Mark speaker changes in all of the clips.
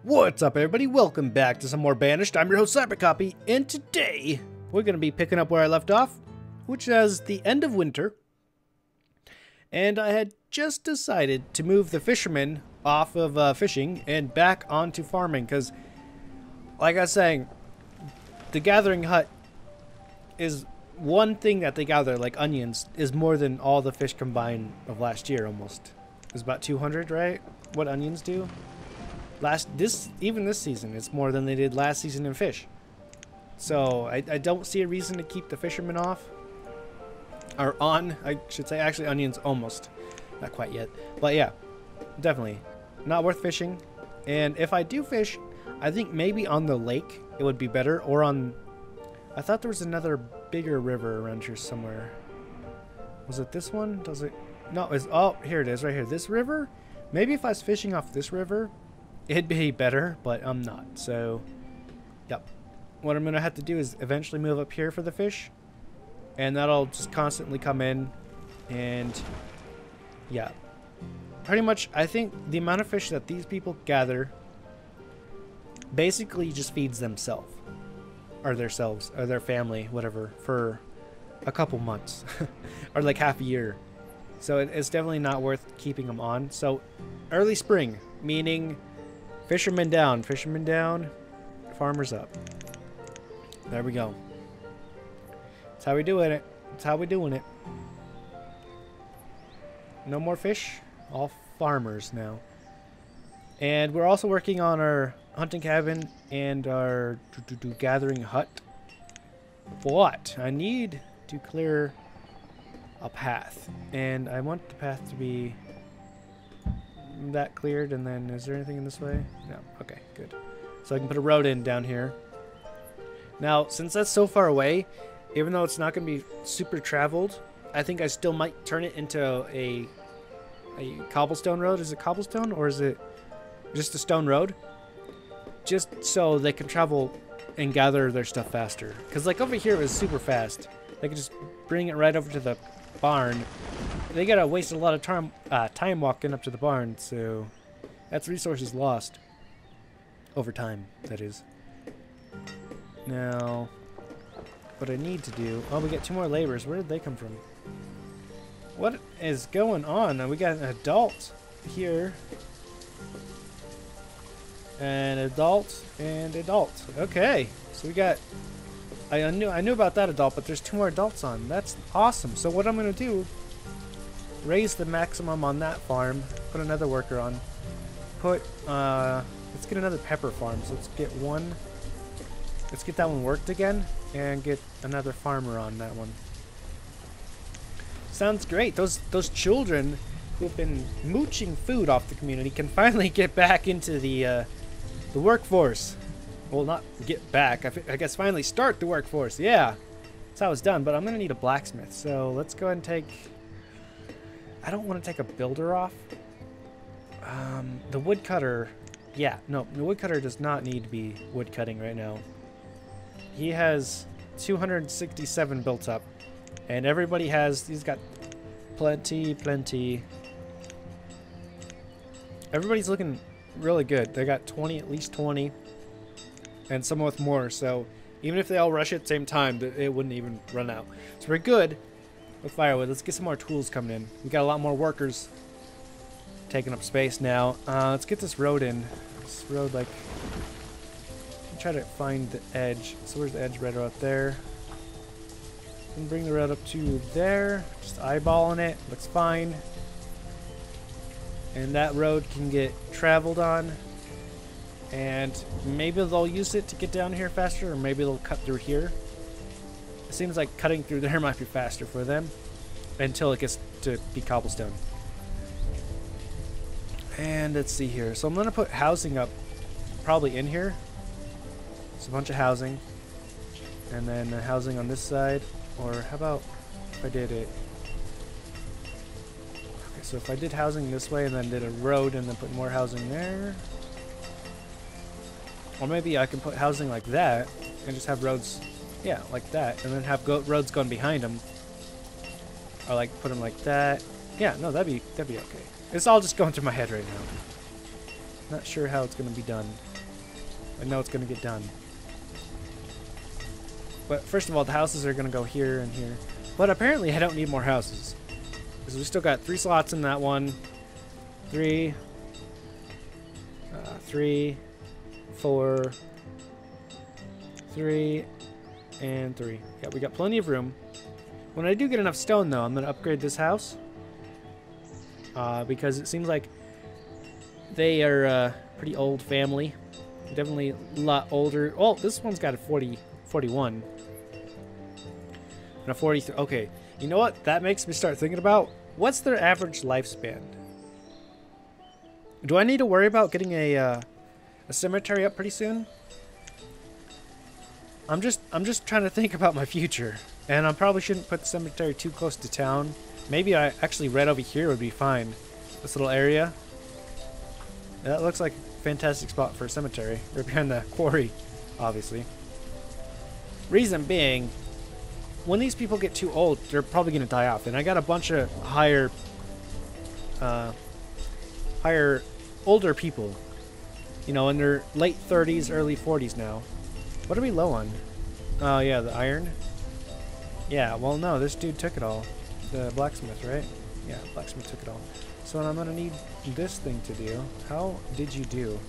Speaker 1: What's up, everybody? Welcome back to some more Banished. I'm your host, CyberCopy, and today we're going to be picking up where I left off, which is the end of winter. And I had just decided to move the fishermen off of fishing and back onto farming, because, like I was saying, the gathering hut is one thing that they gather, like onions, is more than all the fish combined of last year, almost. It was about 200, right? What onions do? Even this season, it's more than they did last season in fish. So I don't see a reason to keep the fishermen off. Or on, I should say. Actually, onions almost. Not quite yet. But yeah, definitely. Not worth fishing. And if I do fish, I think maybe on the lake it would be better. Or on... I thought there was another bigger river around here somewhere. Was it this one? Does it... No, it's... Oh, here it is, right here. This river? Maybe if I was fishing off this river, it'd be better, but I'm not. So, yep. What I'm going to have to do is eventually move up here for the fish. And that'll just constantly come in. And, yeah. Pretty much, I think the amount of fish that these people gather basically just feeds themselves. Or themselves, or their family, whatever, for a couple months. Or like half a year. So it's definitely not worth keeping them on. So, early spring, meaning... Fishermen down, farmers up. There we go. That's how we doing it. That's how we doing it. No more fish, all farmers now. And we're also working on our hunting cabin and our gathering hut. But I need to clear a path, and I want the path to be that cleared. And then is there anything in this way? No. Okay, good. So I can put a road in down here. Now, since that's so far away, even though it's not going to be super traveled, I think I still might turn it into a cobblestone road. Is it cobblestone or is it just a stone road? Just so they can travel and gather their stuff faster. Because like over here it was super fast. They could just bring it right over to the barn. They gotta waste a lot of time walking up to the barn, so that's resources lost over time, that is. Now, what I need to do... Oh, we got 2 more laborers. Where did they come from? What is going on? Now we got an adult here. An adult and adult. Okay, so we got... I knew about that adult, but there's 2 more adults on. That's awesome. So what I'm gonna do... Raise the maximum on that farm. Put another worker on. Put, let's get another pepper farm. So let's get one. Let's get that one worked again. And get another farmer on that one. Sounds great. Those children who have been mooching food off the community can finally get back into the workforce. Well, not get back. I guess finally start the workforce. Yeah. That's how it's done. But I'm going to need a blacksmith. So let's go ahead and take... I don't want to take a builder off. The woodcutter... Yeah, no, the woodcutter does not need to be woodcutting right now. He has 267 built up. And everybody has... He's got plenty. Everybody's looking really good. They got 20, at least 20. And some with more, so... Even if they all rush at the same time, it wouldn't even run out. So we're good. With firewood. Let's get some more tools coming in. We got a lot more workers taking up space now. Let's get this road in. This road, like... Try to find the edge. So where's the edge? Right out there. And bring the road up to there. Just eyeballing it. Looks fine. And that road can get traveled on. And maybe they'll use it to get down here faster, or maybe they'll cut through here. It seems like cutting through there might be faster for them until it gets to be cobblestone. And let's see here. So I'm going to put housing up probably in here. It's a bunch of housing. And then housing on this side. Or how about if I did it... Okay, so if I did housing this way and then did a road and then put more housing there. Or maybe I can put housing like that and just have roads... Yeah, like that, and then have roads going behind them, or like put them like that. Yeah, no, that'd be okay. It's all just going through my head right now. Not sure how it's gonna be done. I know it's going to get done. But first of all, the houses are going to go here and here. But apparently I don't need more houses. Because we still got 3 slots in that one. 3, 4, 3, and 3. Yeah, we got plenty of room. When I do get enough stone, though, I'm going to upgrade this house. Because it seems like they are a pretty old family. Definitely a lot older. Oh, this one's got a 41. And a 43. Okay, you know what? That makes me start thinking about what's their average lifespan. Do I need to worry about getting a cemetery up pretty soon? I'm just trying to think about my future, and I probably shouldn't put the cemetery too close to town. Maybe actually right over here would be fine. This little area. That looks like a fantastic spot for a cemetery. Right behind the quarry, obviously. Reason being, when these people get too old, they're probably going to die off. And I got a bunch of higher, older people. You know, in their late 30s, early 40s now. What are we low on? Oh, yeah, the iron. Yeah, well, no, this dude took it all. The blacksmith, right? Yeah, blacksmith took it all. So I'm gonna need this thing to do. How did you do?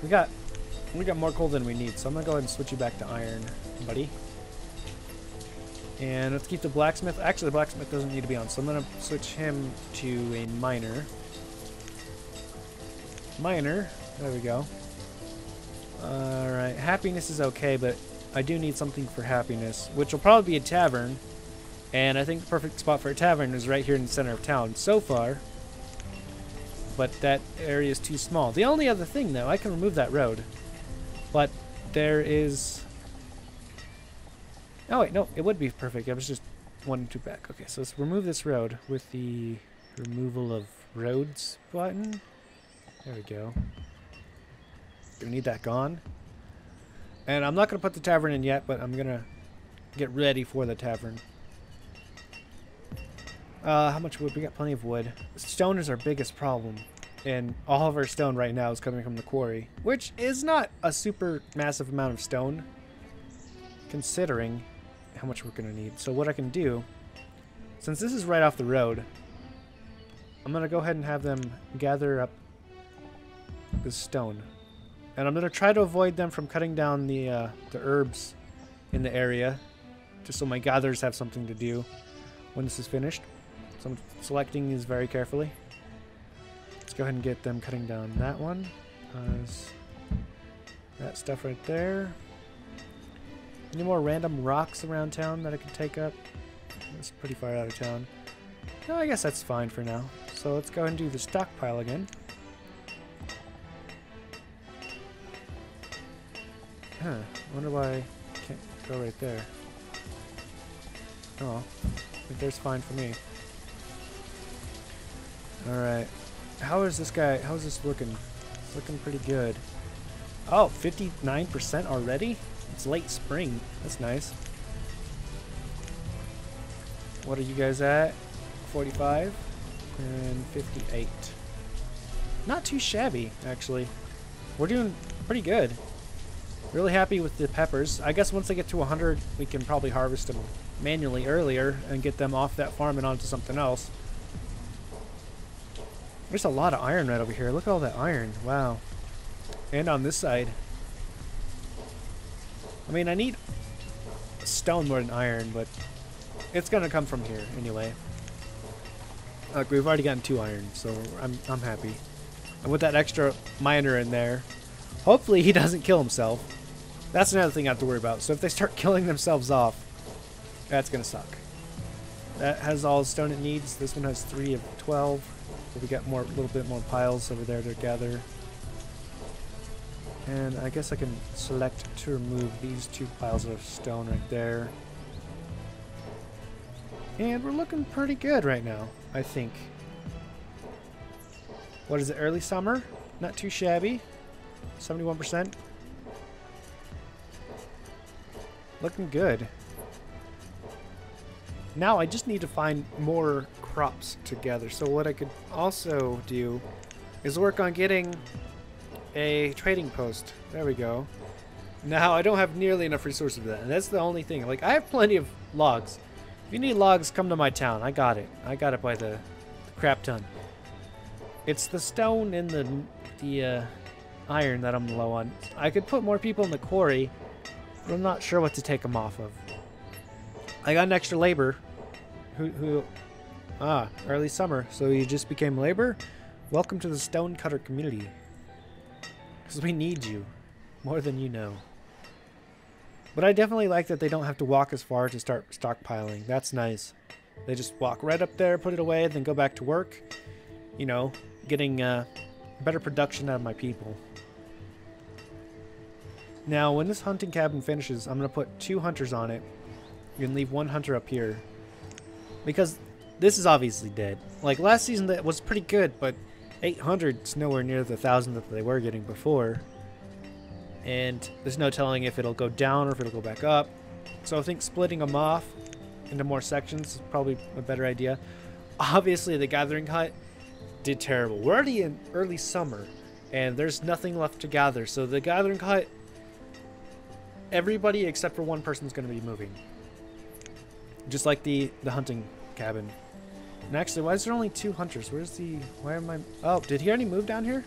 Speaker 1: We got more coal than we need, so I'm gonna go ahead and switch you back to iron, buddy. And let's keep the blacksmith. Actually, the blacksmith doesn't need to be on, so I'm gonna switch him to a miner. Miner. There we go. Alright, happiness is okay, but I do need something for happiness, which will probably be a tavern. And I think the perfect spot for a tavern is right here in the center of town so far. But that area is too small. The only other thing, though, I can remove that road. But there is... Oh, wait, no, it would be perfect. I was just 1 and 2 back. Okay, so let's remove this road with the removal of roads button. There we go. Gonna need that gone. And I'm not gonna put the tavern in yet, but I'm gonna get ready for the tavern. How much wood? We got plenty of wood. Stone is our biggest problem. And all of our stone right now is coming from the quarry. Which is not a super massive amount of stone, considering how much we're gonna need. So what I can do, since this is right off the road, I'm gonna go ahead and have them gather up this stone. And I'm gonna try to avoid them from cutting down the herbs in the area, just so my gatherers have something to do when this is finished. So I'm selecting these very carefully. Let's go ahead and get them cutting down that one. That stuff right there. Any more random rocks around town that I can take up? It's pretty far out of town. No, I guess that's fine for now. So let's go ahead and do the stockpile again. Huh, I wonder why I can't go right there. Oh, I think there's fine for me. Alright. How is this guy, how is this looking? It's looking pretty good. Oh, 59% already? It's late spring. That's nice. What are you guys at? 45 and 58. Not too shabby, actually. We're doing pretty good. Really happy with the peppers. I guess once they get to 100, we can probably harvest them manually earlier and get them off that farm and onto something else. There's a lot of iron right over here. Look at all that iron. Wow. And on this side. I mean, I need stone more than iron, but it's gonna come from here anyway. Look, we've already gotten 2 iron, so I'm happy. And with that extra miner in there, hopefully he doesn't kill himself. That's another thing I have to worry about. So if they start killing themselves off, that's gonna suck. That has all the stone it needs. This one has 3 of 12. So we got a little bit more piles over there to gather. And I guess I can select to remove these 2 piles of stone right there. And we're looking pretty good right now, I think. What is it, early summer? Not too shabby. 71%. Looking good. Now I just need to find more crops together. So what I could also do is work on getting a trading post. There we go. Now, I don't have nearly enough resources for that, and that's the only thing. Like, I have plenty of logs. If you need logs, come to my town. I got it. I got it by the crap ton. It's the stone and the iron that I'm low on. I could put more people in the quarry, but I'm not sure what to take them off of. I got an extra labor. Early summer. So you just became labor? Welcome to the stone cutter community. Because we need you. More than you know. But I definitely like that they don't have to walk as far to start stockpiling. That's nice. They just walk right up there, put it away, then go back to work. You know, getting better production out of my people. Now, when this hunting cabin finishes, I'm going to put 2 hunters on it. And leave 1 hunter up here. Because this is obviously dead. Like, last season that was pretty good, but 800's nowhere near the 1,000 that they were getting before. And there's no telling if it'll go down or if it'll go back up. So I think splitting them off into more sections is probably a better idea. Obviously, the gathering hut did terrible. We're already in early summer, and there's nothing left to gather. So the gathering hut, everybody except for 1 person is going to be moving. Just like the hunting cabin. And actually, why is there only 2 hunters? Where's the... Why am I... Oh, did he already move down here?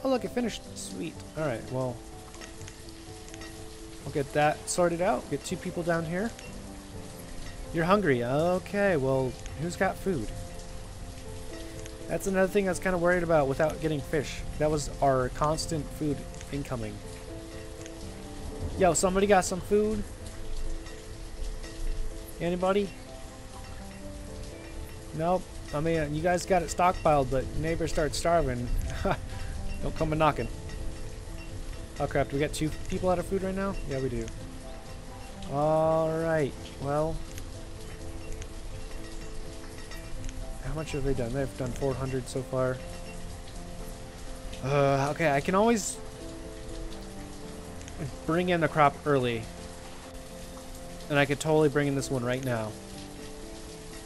Speaker 1: Oh, look, it finished. Sweet. Alright, well... We'll get that sorted out. Get 2 people down here. You're hungry. Okay, well, who's got food? That's another thing I was kind of worried about without getting fish. That was our constant food incoming. Yo, somebody got some food? Anybody? Nope. I mean, you guys got it stockpiled, but neighbors start starving. Don't come a knocking. Oh crap, do we got 2 people out of food right now? Yeah, we do. Alright, well. How much have they done? They've done 400 so far. Okay, I can always bring in the crop early. And I could totally bring in this one right now.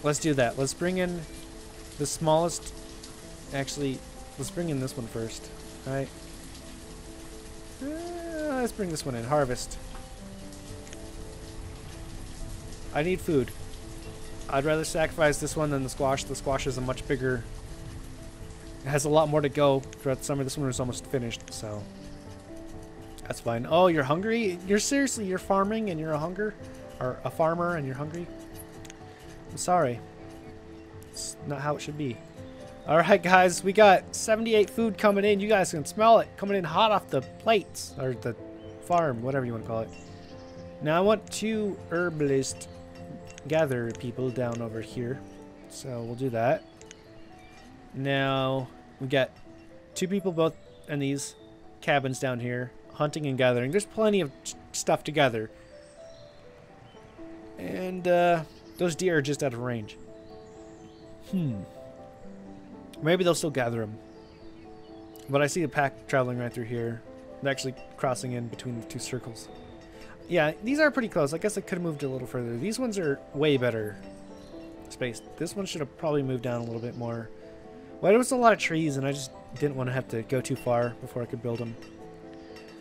Speaker 1: Let's do that. Let's bring in the smallest... Actually, let's bring in this one first. Alright. Let's bring this one in. Harvest. I need food. I'd rather sacrifice this one than the squash. The squash is a much bigger... It has a lot more to go throughout the summer. This one is almost finished, so... That's fine. Oh, you're hungry? You're seriously, you're farming and you're a farmer and you're hungry? I'm sorry. It's not how it should be. Alright guys, we got 78 food coming in. You guys can smell it coming in hot off the plates. Or the farm, whatever you want to call it. Now I want 2 herbalist gather people down over here. So we'll do that. Now we got 2 people both in these cabins down here. Hunting and gathering. There's plenty of stuff to gather. And those deer are just out of range. Maybe they'll still gather them. But I see a pack traveling right through here. They're actually crossing in between the 2 circles. Yeah, these are pretty close. I guess I could have moved a little further. These ones are way better spaced. This one should have probably moved down a little bit more. Well, there was a lot of trees, and I just didn't want to have to go too far before I could build them.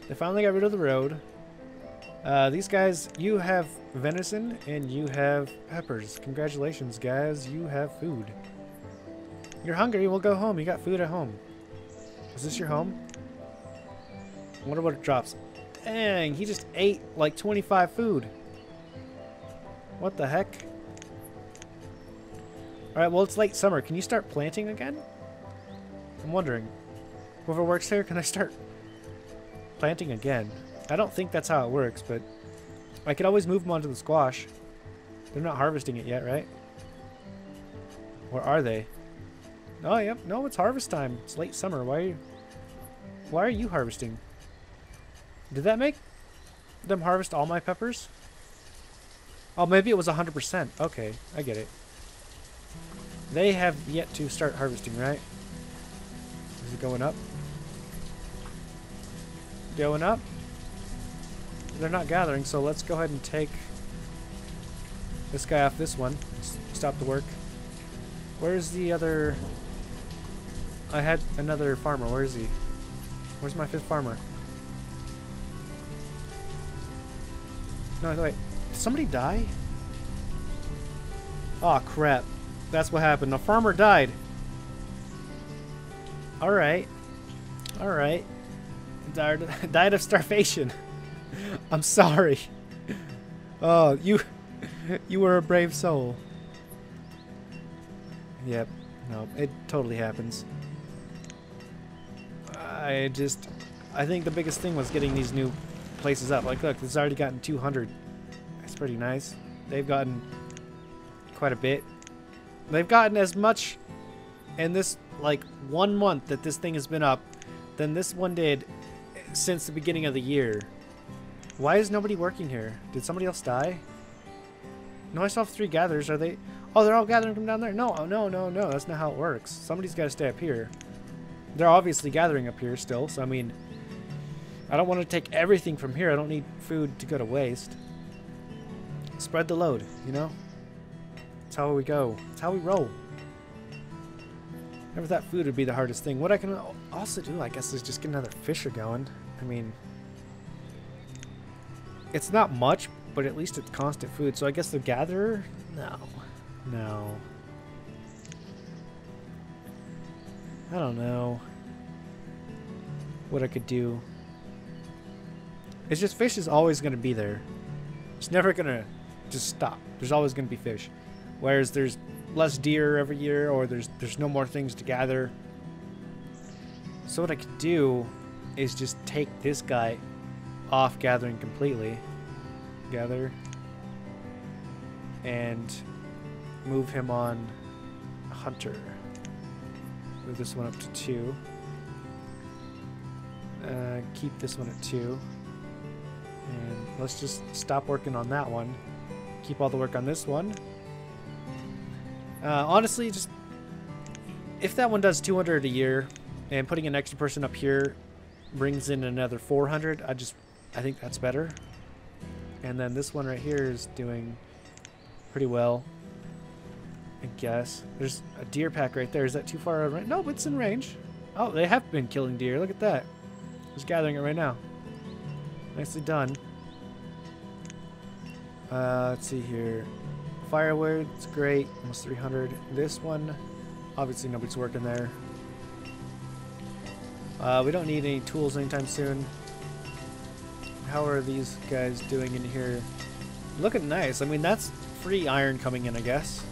Speaker 1: They finally got rid of the road. These guys, you have venison, and you have peppers. Congratulations, guys. You have food. You're hungry? We'll go home. You got food at home. Is this your home? I wonder what it drops. Dang, he just ate like 25 food. What the heck? Alright, well, it's late summer. Can you start planting again? I'm wondering. Whoever works here, can I start planting again? I don't think that's how it works, but I could always move them onto the squash. They're not harvesting it yet, right? Or are they? Oh, yep. No, it's harvest time. It's late summer. Why are you harvesting? Did that make them harvest all my peppers? Oh, maybe it was 100%. Okay, I get it. They have yet to start harvesting, right? Is it going up? Going up? They're not gathering, so let's go ahead and take this guy off this one. Stop the work. Where's the other... I had another farmer. Where is he? Where's my 5th farmer? No, wait. Did somebody die? Oh crap. That's what happened. The farmer died. Alright. Alright. Died of starvation. I'm sorry. Oh, you were a brave soul. Yep. No, it totally happens. I think the biggest thing was getting these new places up. Like, look, it's already gotten 200. That's pretty nice. They've gotten quite a bit. They've gotten as much in this, like, 1 month that this thing has been up than this one did since the beginning of the year. Why is nobody working here? Did somebody else die? No, I still have 3 gatherers. Are they... Oh, they're all gathering from down there? No, no, no, no. That's not how it works. Somebody's got to stay up here. They're obviously gathering up here still, so I mean... I don't want to take everything from here. I don't need food to go to waste. Spread the load, you know? That's how we go. That's how we roll. Never thought food would be the hardest thing. What I can also do, I guess, is just get another fisher going. I mean... It's not much, but at least it's constant food. So I guess the gatherer? No. No. I don't know what I could do. It's just fish is always going to be there. It's never going to just stop. There's always going to be fish. Whereas there's less deer every year, or there's no more things to gather. So what I could do is just take this guy off gathering completely. Gather. And move him on hunter. Move this one up to 2. Keep this one at 2. And let's just stop working on that one. Keep all the work on this one. Honestly, just if that one does 200 a year, and putting an extra person up here brings in another 400, I think that's better. And then this one right here is doing pretty well, I guess. There's a deer pack right there. Is that too far out? No, but it's in range. Oh, they have been killing deer. Look at that. Just gathering it right now. Nicely done. Let's see here. Firewood, it's great. Almost 300. This one, obviously nobody's working there. We don't need any tools anytime soon. How are these guys doing in here? Looking nice. I mean, that's free iron coming in, I guess.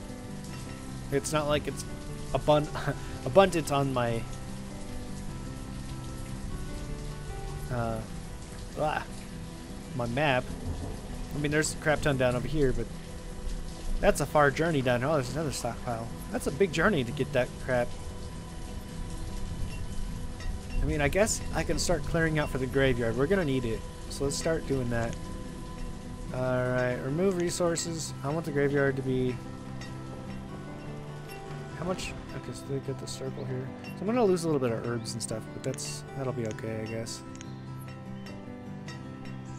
Speaker 1: It's not like it's abundant on my my map. I mean, there's a crap ton down over here, but that's a far journey down here. Oh, there's another stockpile. That's a big journey to get that crap. I mean, I guess I can start clearing out for the graveyard. We're gonna need it, so let's start doing that. Alright, remove resources. I want the graveyard to be... How much? Okay, so they get the circle here. So I'm gonna lose a little bit of herbs and stuff, but that'll be okay, I guess.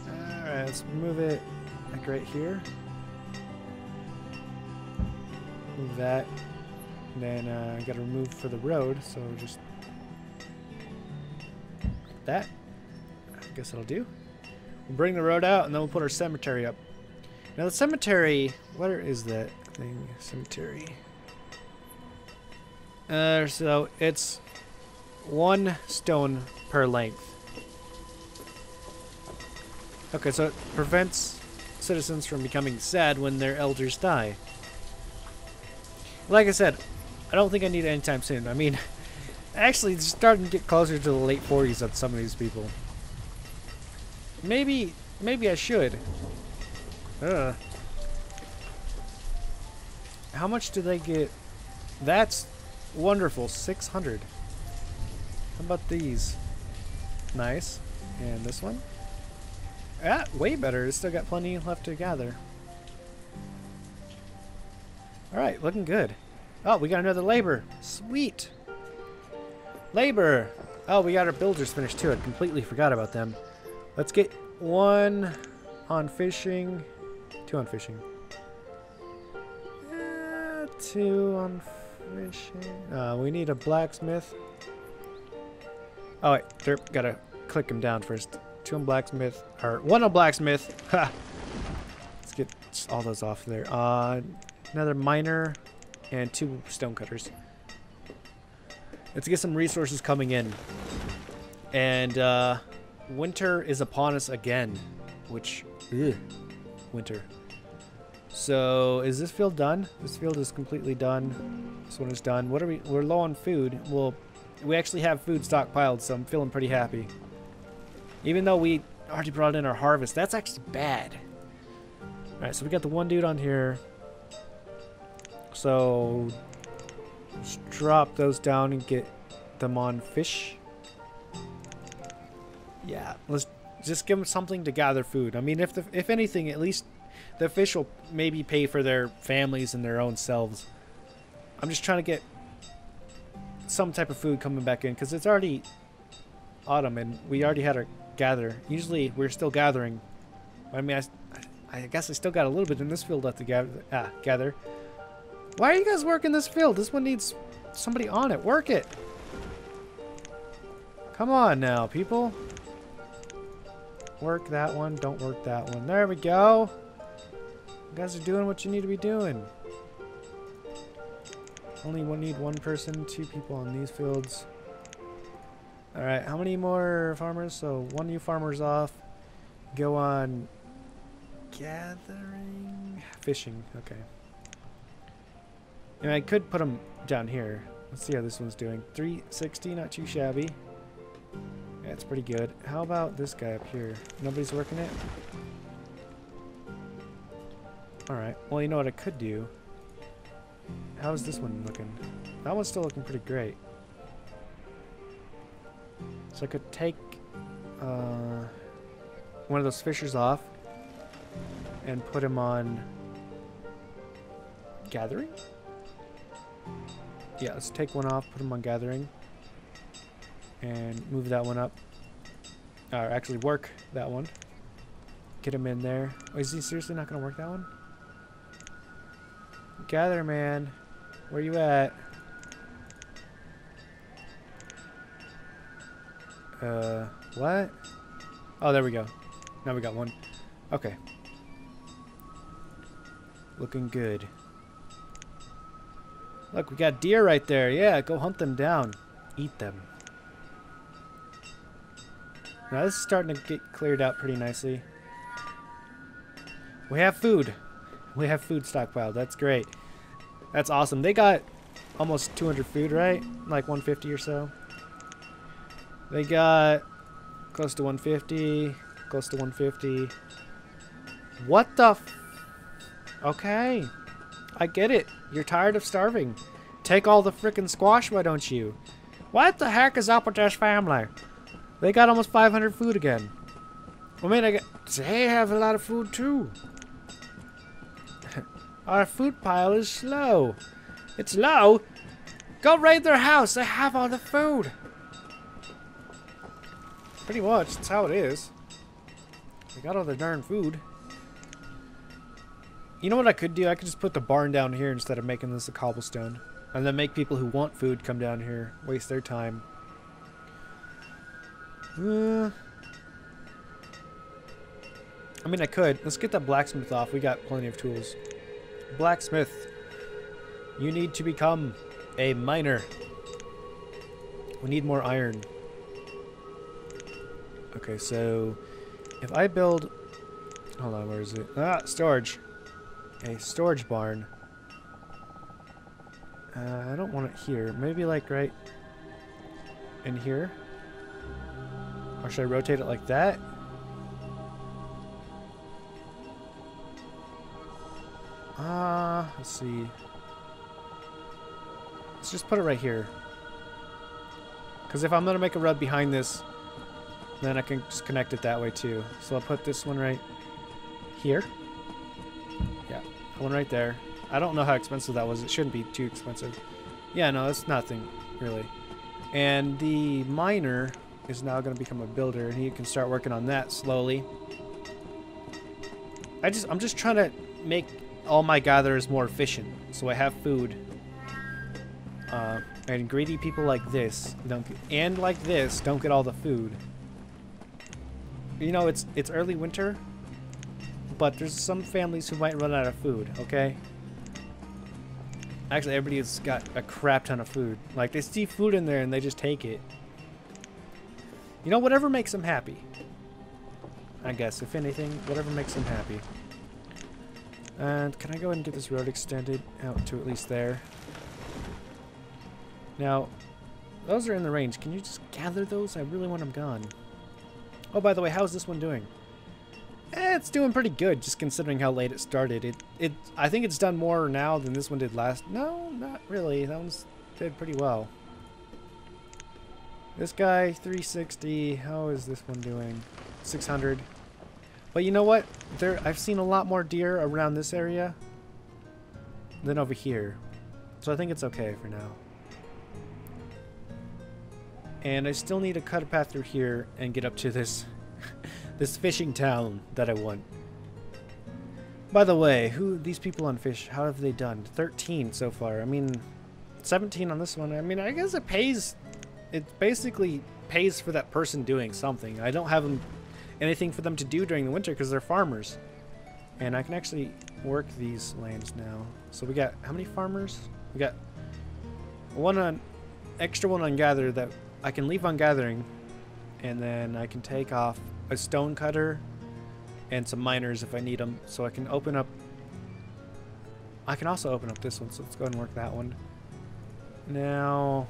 Speaker 1: Alright, let's remove it like right here. Move that. And then I gotta remove for the road, so just like that. I guess that'll do. We'll bring the road out, and then we'll put our cemetery up. Now the cemetery, where is that thing? Cemetery. So it's 1 stone per length. Okay, so it prevents citizens from becoming sad when their elders die. Like I said, I don't think I need it anytime soon. I mean, actually, it's starting to get closer to the late 40s on some of these people. Maybe I should. How much do they get? That's wonderful. 600. How about these? Nice. And this one? Ah, way better. It's still got plenty left to gather. Alright, looking good. Oh, we got another labor. Sweet. Labor. Oh, we got our builders finished too. I completely forgot about them. Let's get 1 on fishing. 2 on fishing. 2 on fishing. We need a blacksmith. Oh wait, derp, gotta click him down first. 2 on blacksmith, or 1 on blacksmith. Ha! Let's get all those off there. Another miner and 2 stonecutters. Let's get some resources coming in. And winter is upon us again, which winter. So is this field done? This field is completely done. This one is done. What are we? We're low on food. Well, we actually have food stockpiled, so I'm feeling pretty happy. Even though we already brought in our harvest, that's actually bad. All right, so we got the one dude on here. So let's drop those down and get them on fish. Yeah, let's just give them something to gather food. I mean, if anything, at least the fish will maybe pay for their families and their own selves. I'm just trying to get some type of food coming back in because it's already autumn and we already had our gather. Usually we're still gathering. I mean, I guess I still got a little bit in this field left to gather. Why are you guys working this field? This one needs somebody on it. Work it. Come on now, people. Work that one. Don't work that one. There we go. You guys are doing what you need to be doing. Only need 1 person, 2 people on these fields. Alright, how many more farmers? So 1 new farmer's off. Go on gathering. Fishing. Okay. And I could put them down here. Let's see how this one's doing. 360, not too shabby. Yeah, it's pretty good. How about this guy up here? Nobody's working it? Alright, well, you know what I could do? How's this one looking? That one's still looking pretty great. So I could take one of those fishers off and put him on gathering? Yeah, let's take one off, put him on gathering. And move that one up. Or actually work that one. Get him in there. Oh, is he seriously not going to work that one? Gather, man. Where you at? What? Oh, there we go. Now we got one. Okay. Looking good. Look, we got deer right there. Yeah, go hunt them down. Eat them. Now this is starting to get cleared out pretty nicely. We have food. We have food stockpiled. That's great. That's awesome. They got almost 200 food, right? Like 150 or so. They got close to 150. Close to 150. What the f... Okay. I get it. You're tired of starving. Take all the frickin' squash, why don't you? What the heck is up with this family? They got almost 500 food again. I mean, they have a lot of food too. Our food pile is slow. It's low? Go raid their house. They have all the food. Pretty much. That's how it is. They got all the darn food. You know what I could do? I could just put the barn down here instead of making this a cobblestone. And then make people who want food come down here. Waste their time. I mean, I could. Let's get that blacksmith off. We got plenty of tools. Blacksmith. You need to become a miner. We need more iron. Okay, so if I build... Hold on, where is it? Ah, storage. A storage barn. I don't want it here. Maybe like right in here. Or should I rotate it like that? Let's see. Let's just put it right here. Because if I'm going to make a road behind this, then I can just connect it that way too. So I'll put this one right here. Yeah, one right there. I don't know how expensive that was. It shouldn't be too expensive. Yeah, no, it's nothing, really. And the miner is now going to become a builder, and he can start working on that slowly. I'm just trying to make all my gatherers more efficient, so I have food. And greedy people like this don't get, and like this don't get all the food. You know, it's early winter, but there's some families who might run out of food, okay? Actually, everybody's got a crap ton of food. Like, they see food in there and they just take it. You know, whatever makes them happy. I guess, if anything, whatever makes them happy. And can I go ahead and get this road extended out to at least there? Now, those are in the range. Can you just gather those? I really want them gone. Oh, by the way, how's this one doing? It's doing pretty good, just considering how late it started. I think it's done more now than this one did last. No, not really. That one's did pretty well. This guy, 360. How is this one doing? 600. But you know what? I've seen a lot more deer around this area than over here. So I think it's okay for now. And I still need to cut a path through here and get up to this this fishing town that I want. By the way, these people on fish, how have they done? 13 so far. I mean, 17 on this one. I mean, I guess it pays. It basically pays for that person doing something. I don't have anything for them to do during the winter because they're farmers. And I can actually work these lands now. So we got, how many farmers? We got extra one on gather that I can leave on gathering, and then I can take off a stone cutter and some miners if I need them. So I can open up. I can also open up this one. So let's go ahead and work that one. Now,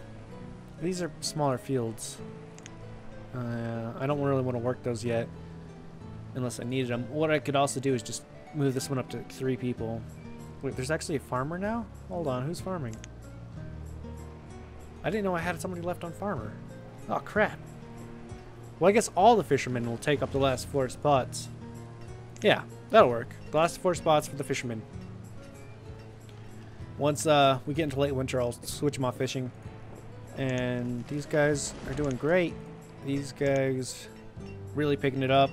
Speaker 1: these are smaller fields. I don't really want to work those yet, unless I needed them. What I could also do is just move this one up to 3 people. Wait, there's actually a farmer now? Hold on, who's farming? I didn't know I had somebody left on farmer. Oh, crap. Well, I guess all the fishermen will take up the last 4 spots. Yeah, that'll work. The last 4 spots for the fishermen. Once we get into late winter, I'll switch them off fishing. And these guys are doing great. These guys really picking it up.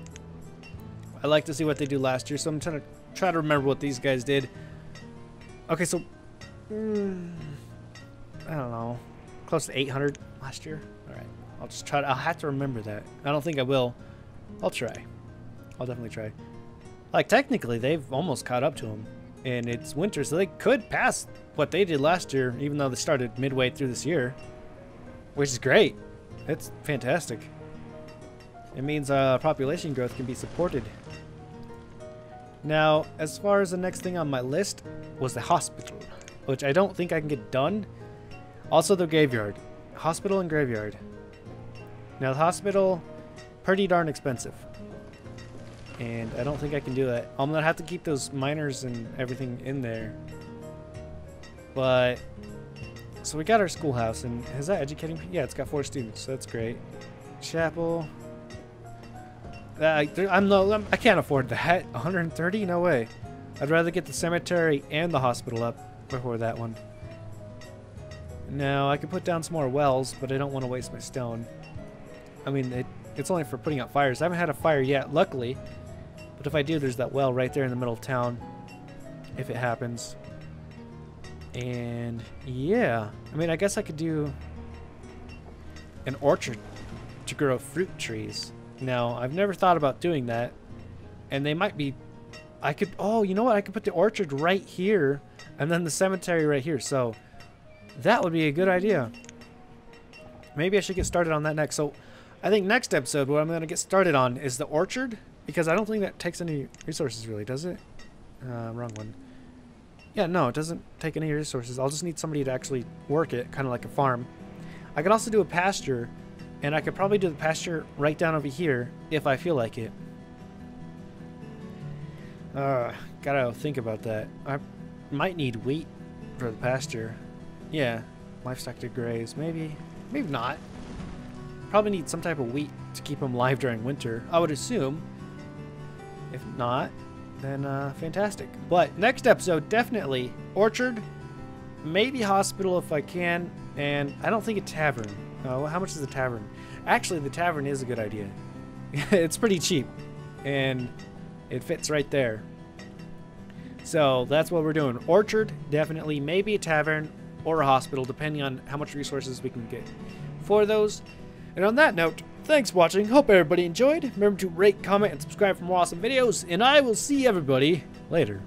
Speaker 1: I like to see what they do last year, so I'm trying to remember what these guys did. Okay, so I don't know, close to 800 last year. All right, I'll just try. I'll have to remember that. I don't think I will. I'll try. I'll definitely try. Like, technically, they've almost caught up to them, and it's winter, so they could pass what they did last year, even though they started midway through this year, which is great. It's fantastic. It means population growth can be supported. Now, as far as the next thing on my list was the hospital, which I don't think I can get done. Also the graveyard. Hospital and graveyard. Now the hospital, pretty darn expensive. And I don't think I can do that. I'm gonna have to keep those miners and everything in there. But, so we got our schoolhouse, and is that educating? Yeah, it's got 4 students, so that's great. Chapel. I can't afford that. 130? No way. I'd rather get the cemetery and the hospital up before that one. Now, I could put down some more wells, but I don't want to waste my stone. I mean, it's only for putting out fires. I haven't had a fire yet, luckily. But if I do, there's that well right there in the middle of town. If it happens. And, yeah. I mean, I guess I could do an orchard to grow fruit trees. Now, I've never thought about doing that, and they might be, oh, you know what, I could put the orchard right here, and then the cemetery right here, so that would be a good idea. Maybe I should get started on that next. So, I think next episode, what I'm going to get started on is the orchard, because I don't think that takes any resources, really, does it? Wrong one. Yeah, no, it doesn't take any resources. I'll just need somebody to actually work it, kind of like a farm. I could also do a pasture. And I could probably do the pasture right down over here if I feel like it. Gotta think about that. I might need wheat for the pasture. Yeah, livestock to graze. Maybe not. Probably need some type of wheat to keep them live during winter, I would assume. If not, then fantastic. But next episode, definitely orchard, maybe hospital if I can, and I don't think a tavern. How much is the tavern? Actually, the tavern is a good idea. It's pretty cheap, and it fits right there. So that's what we're doing. Orchard, definitely. Maybe a tavern, or a hospital, depending on how much resources we can get for those. And on that note, thanks for watching. Hope everybody enjoyed. Remember to rate, comment, and subscribe for more awesome videos. And I will see everybody later.